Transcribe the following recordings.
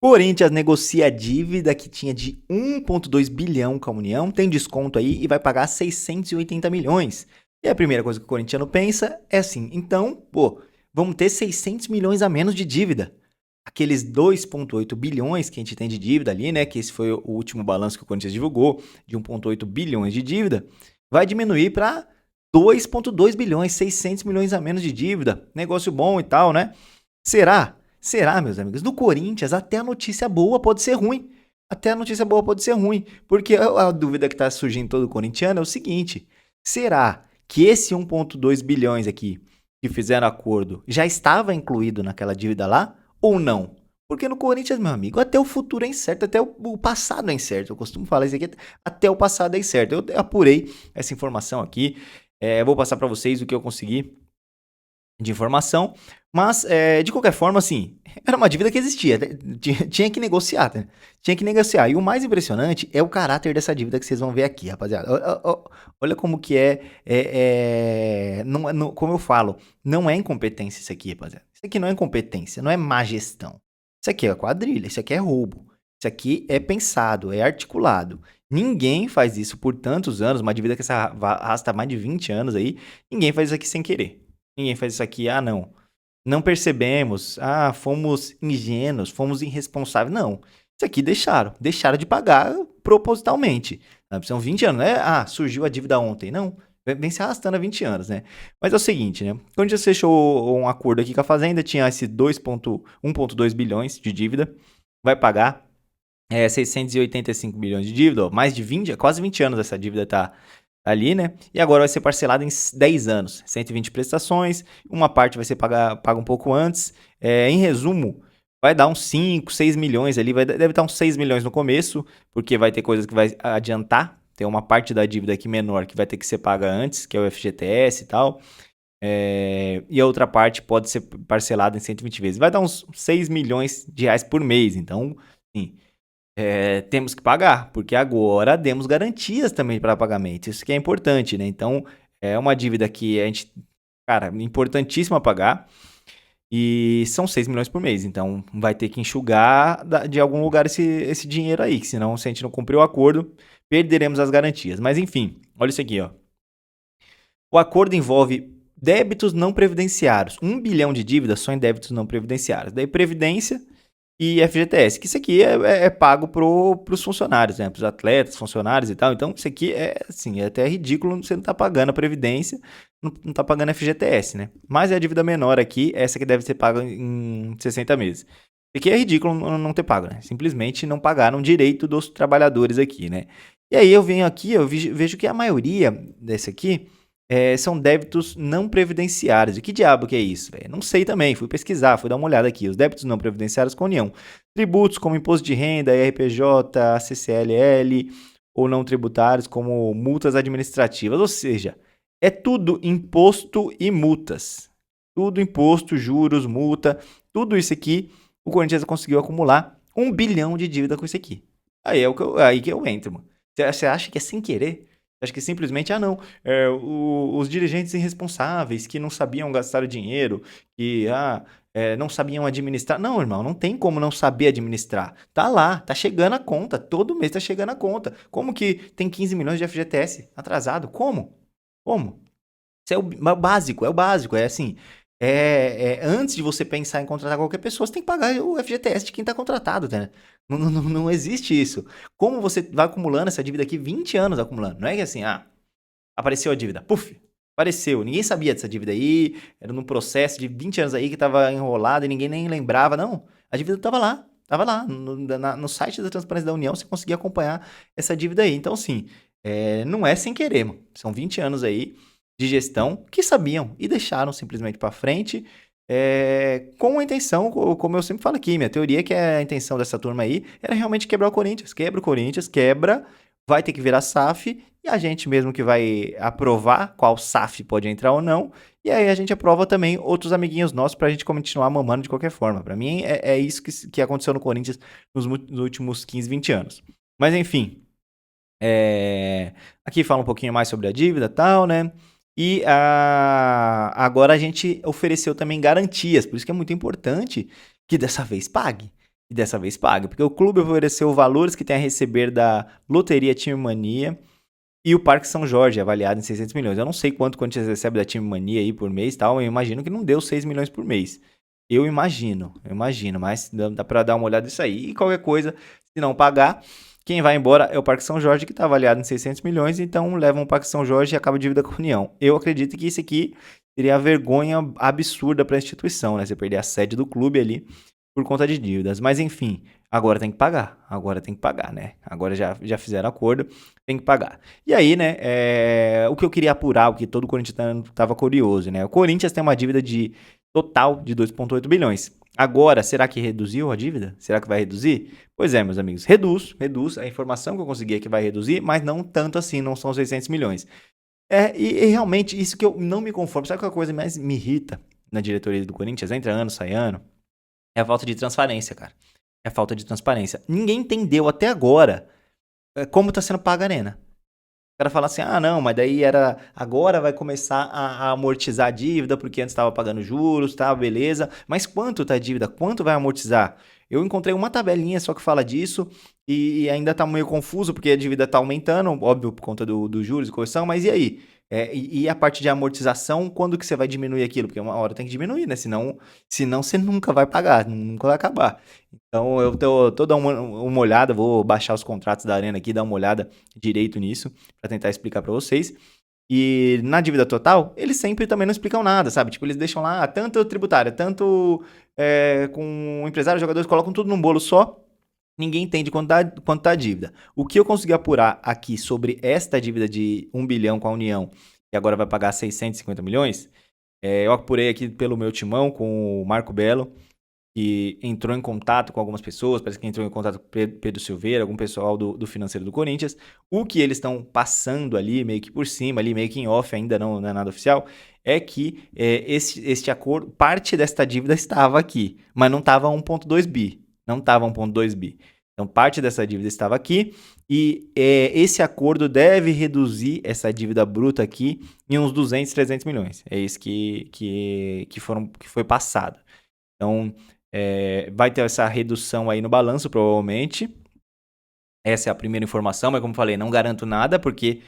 Corinthians negocia a dívida que tinha de 1,2 bilhão com a União, tem desconto aí e vai pagar 680 milhões. E a primeira coisa que o corintiano pensa é assim, então, pô, vamos ter 600 milhões a menos de dívida. Aqueles 2,8 bilhões que a gente tem de dívida ali, né, que esse foi o último balanço que o Corinthians divulgou, de 1,8 bilhões de dívida, vai diminuir para 2,2 bilhões, 600 milhões a menos de dívida. Negócio bom e tal, né? Será? Será, meus amigos? No Corinthians, até a notícia boa pode ser ruim. Até a notícia boa pode ser ruim. Porque a dúvida que está surgindo em todo corintiano é o seguinte: será que esse 1,2 bilhões aqui que fizeram acordo já estava incluído naquela dívida lá ou não? Porque no Corinthians, meu amigo, até o futuro é incerto, até o passado é incerto. Eu costumo falar isso aqui, até o passado é incerto. Eu apurei essa informação aqui. Vou passar para vocês o que eu consegui de informação, mas de qualquer forma, assim, era uma dívida que existia, tinha que negociar, né? Tinha que negociar. E o mais impressionante é o caráter dessa dívida que vocês vão ver aqui, rapaziada. Olha como que como eu falo, não é incompetência isso aqui, rapaziada. Isso aqui não é incompetência, não é má gestão. Isso aqui é quadrilha, isso aqui é roubo. Isso aqui é pensado, é articulado. Ninguém faz isso por tantos anos, uma dívida que se arrasta mais de 20 anos aí, ninguém faz isso aqui sem querer. Ninguém faz isso aqui, não percebemos, fomos ingênuos, fomos irresponsáveis. Não, isso aqui deixaram de pagar propositalmente. São 20 anos, né? Surgiu a dívida ontem. Não, vem se arrastando há 20 anos, né? Mas é o seguinte, né? Quando já fechou um acordo aqui com a Fazenda, tinha esse 1,2 bilhões de dívida, vai pagar 685 bilhões de dívida, mais de 20, quase 20 anos essa dívida tá ali, né? E agora vai ser parcelado em 10 anos, 120 prestações, uma parte vai ser paga um pouco antes. Em resumo, vai dar uns 5, 6 milhões ali, deve estar uns 6 milhões no começo, porque vai ter coisas que vai adiantar, tem uma parte da dívida aqui menor que vai ter que ser paga antes, que é o FGTS e tal, e a outra parte pode ser parcelada em 120 vezes. Vai dar uns 6 milhões de reais por mês, então, sim, temos que pagar, porque agora demos garantias também para pagamento. Isso que é importante, né? Então, é uma dívida que a gente, cara, importantíssima pagar. E são 6 milhões por mês. Então, vai ter que enxugar de algum lugar esse dinheiro aí. Que senão, se a gente não cumprir o acordo, perderemos as garantias. Mas, enfim, olha isso aqui, ó. O acordo envolve débitos não previdenciários. 1 bilhão de dívidas só em débitos não previdenciários. Daí, previdência e FGTS, que isso aqui é pago para os funcionários, né? Para os atletas, funcionários e tal. Então, isso aqui é até ridículo você não tá pagando a Previdência, não tá pagando FGTS, né? Mas é a dívida menor aqui, essa que deve ser paga em 60 meses. Isso aqui é ridículo não ter pago, né? Simplesmente não pagaram direito dos trabalhadores aqui, né? E aí eu venho aqui, eu vejo que a maioria desse aqui são débitos não previdenciários. E que diabo que é isso, velho? Não sei também, fui pesquisar, fui dar uma olhada aqui. Os débitos não previdenciários com a União. Tributos como imposto de renda, IRPJ, CCLL, ou não tributários como multas administrativas. Ou seja, é tudo imposto e multas. Tudo imposto, juros, multa, tudo isso aqui, o Corinthians conseguiu acumular 1 bilhão de dívida com isso aqui. Aí que eu entro, mano. Você acha que é sem querer? Acho que simplesmente, não, os dirigentes irresponsáveis que não sabiam gastar o dinheiro, que não sabiam administrar. Não, irmão, não tem como não saber administrar. Tá lá, tá chegando a conta, todo mês tá chegando a conta. Como que tem 15 milhões de FGTS atrasado? Como? Como? Isso é o básico, é assim. Antes de você pensar em contratar qualquer pessoa, você tem que pagar o FGTS de quem está contratado, né? Não existe isso. Como você vai acumulando essa dívida aqui, 20 anos acumulando. Não é que assim, apareceu a dívida, puf, apareceu. Ninguém sabia dessa dívida aí, era num processo de 20 anos aí que estava enrolado e ninguém nem lembrava. Não, a dívida estava lá. Estava lá, no site da Transparência da União, você conseguia acompanhar essa dívida aí. Então, assim, não é sem querer, mano. São 20 anos aí de gestão que sabiam e deixaram simplesmente para frente com a intenção, como eu sempre falo aqui, minha teoria é que a intenção dessa turma aí era realmente quebrar o Corinthians. Quebra o Corinthians, quebra, vai ter que virar SAF e a gente mesmo que vai aprovar qual SAF pode entrar ou não. E aí a gente aprova também outros amiguinhos nossos pra gente continuar mamando de qualquer forma. Pra mim é isso que aconteceu no Corinthians nos últimos 15, 20 anos. Mas enfim, aqui fala um pouquinho mais sobre a dívida e tal, né? E agora a gente ofereceu também garantias, por isso que é muito importante que dessa vez pague. e dessa vez pague, porque o clube ofereceu valores que tem a receber da loteria Time Mania e o Parque São Jorge, avaliado em 600 milhões. Eu não sei quanto o Corinthians recebe da Time Mania aí por mês e tal, eu imagino que não deu 6 milhões por mês. Eu imagino, mas dá pra dar uma olhada nisso aí. E qualquer coisa, se não pagar, quem vai embora é o Parque São Jorge, que está avaliado em 600 milhões, então levam o Parque São Jorge e acaba a dívida com a União. Eu acredito que isso aqui seria a vergonha absurda para a instituição, né? Você perder a sede do clube ali por conta de dívidas. Mas enfim, agora tem que pagar, né? Agora já fizeram acordo, tem que pagar. E aí, né, o que eu queria apurar, o que todo corintiano estava curioso, né? O Corinthians tem uma dívida de total de 2,8 bilhões. Agora, será que reduziu a dívida? Será que vai reduzir? Pois é, meus amigos, reduz. A informação que eu consegui é que vai reduzir, mas não tanto assim, não são 600 milhões. E realmente, isso que eu não me conformo. Sabe qual é a coisa que mais me irrita na diretoria do Corinthians? Entra ano, sai ano. É a falta de transparência, cara. É a falta de transparência. Ninguém entendeu até agora como está sendo paga a arena. O cara fala assim, não, mas daí agora vai começar a amortizar a dívida, porque antes estava pagando juros, tá, beleza. Mas quanto tá a dívida? Quanto vai amortizar? Eu encontrei uma tabelinha só que fala disso e ainda tá meio confuso, porque a dívida tá aumentando, óbvio, por conta do juros e correção, mas e aí? E a parte de amortização, quando que você vai diminuir aquilo? Porque uma hora tem que diminuir, né? Senão você nunca vai pagar, nunca vai acabar. Então eu tô dando uma olhada, vou baixar os contratos da Arena aqui, dar uma olhada direito nisso, para tentar explicar para vocês. E na dívida total, eles sempre também não explicam nada, sabe? Tipo, eles deixam lá tanto tributária, tanto com empresários, jogadores, colocam tudo num bolo só. Ninguém entende quanto tá a dívida. O que eu consegui apurar aqui sobre esta dívida de 1 bilhão com a União, que agora vai pagar 650 milhões, eu apurei aqui pelo meu timão com o Marco Belo, que entrou em contato com algumas pessoas, parece que entrou em contato com Pedro Silveira, algum pessoal do financeiro do Corinthians. O que eles estão passando ali, meio que por cima, ali meio que em off, ainda não é nada oficial, é que este acordo, parte desta dívida estava aqui, mas não estava 1,2 bi. Não estava 1,2 bi. Então, parte dessa dívida estava aqui e esse acordo deve reduzir essa dívida bruta aqui em uns 200, 300 milhões. É isso que foi passado. Então, vai ter essa redução aí no balanço, provavelmente. Essa é a primeira informação, mas como falei, não garanto nada, porque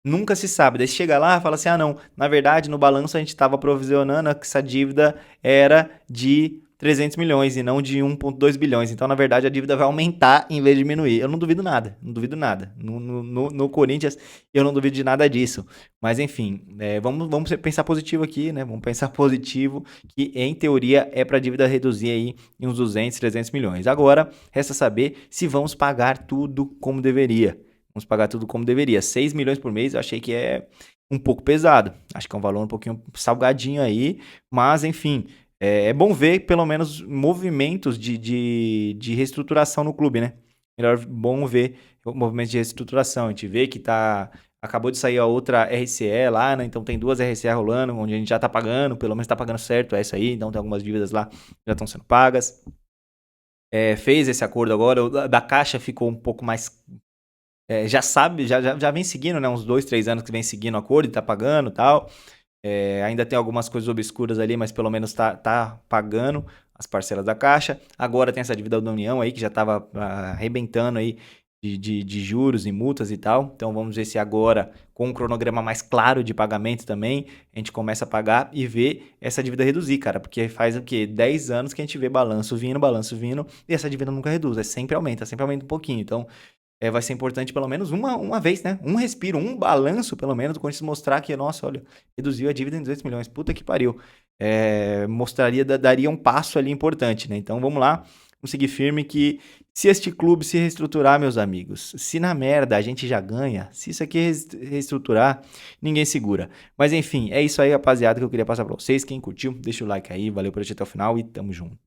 nunca se sabe. Daí chega lá e fala assim, não, na verdade, no balanço a gente estava provisionando que essa dívida era de 300 milhões e não de 1,2 bilhões. Então, na verdade, a dívida vai aumentar em vez de diminuir. Eu não duvido nada, No Corinthians, eu não duvido de nada disso. Mas, enfim, vamos pensar positivo aqui, né? Vamos pensar positivo, que em teoria é para a dívida reduzir aí em uns 200, 300 milhões. Agora, resta saber se vamos pagar tudo como deveria. 6 milhões por mês, eu achei que é um pouco pesado. Acho que é um valor um pouquinho salgadinho aí, mas, enfim... É bom ver, pelo menos, movimentos de reestruturação no clube, né? Bom ver movimentos de reestruturação. A gente vê que acabou de sair a outra RCE lá, né? Então tem 2 RCE rolando, onde a gente já tá pagando, pelo menos tá pagando certo, é isso aí. Então tem algumas dívidas lá que já estão sendo pagas. Fez esse acordo agora, o da Caixa ficou um pouco mais... já sabe, já vem seguindo, né? Uns 2, 3 anos que vem seguindo o acordo e tá pagando e tal. Ainda tem algumas coisas obscuras ali, mas pelo menos tá pagando as parcelas da Caixa. Agora tem essa dívida da União aí, que já estava arrebentando aí de juros e multas e tal. Então vamos ver se agora, com um cronograma mais claro de pagamento também, a gente começa a pagar e ver essa dívida reduzir, cara. Porque faz o quê? 10 anos que a gente vê balanço vindo, e essa dívida nunca reduz, sempre aumenta um pouquinho. Então... vai ser importante pelo menos uma vez, né? Um respiro, um balanço, pelo menos, do Corinthians mostrar que, nossa, olha, reduziu a dívida em 200 milhões. Puta que pariu. Daria um passo ali importante, né? Então, vamos lá, vamos seguir firme que se este clube se reestruturar, meus amigos, se na merda a gente já ganha, se isso aqui reestruturar, ninguém segura. Mas, enfim, é isso aí, rapaziada, que eu queria passar pra vocês. Quem curtiu, deixa o like aí, valeu por assistir até o final e tamo junto.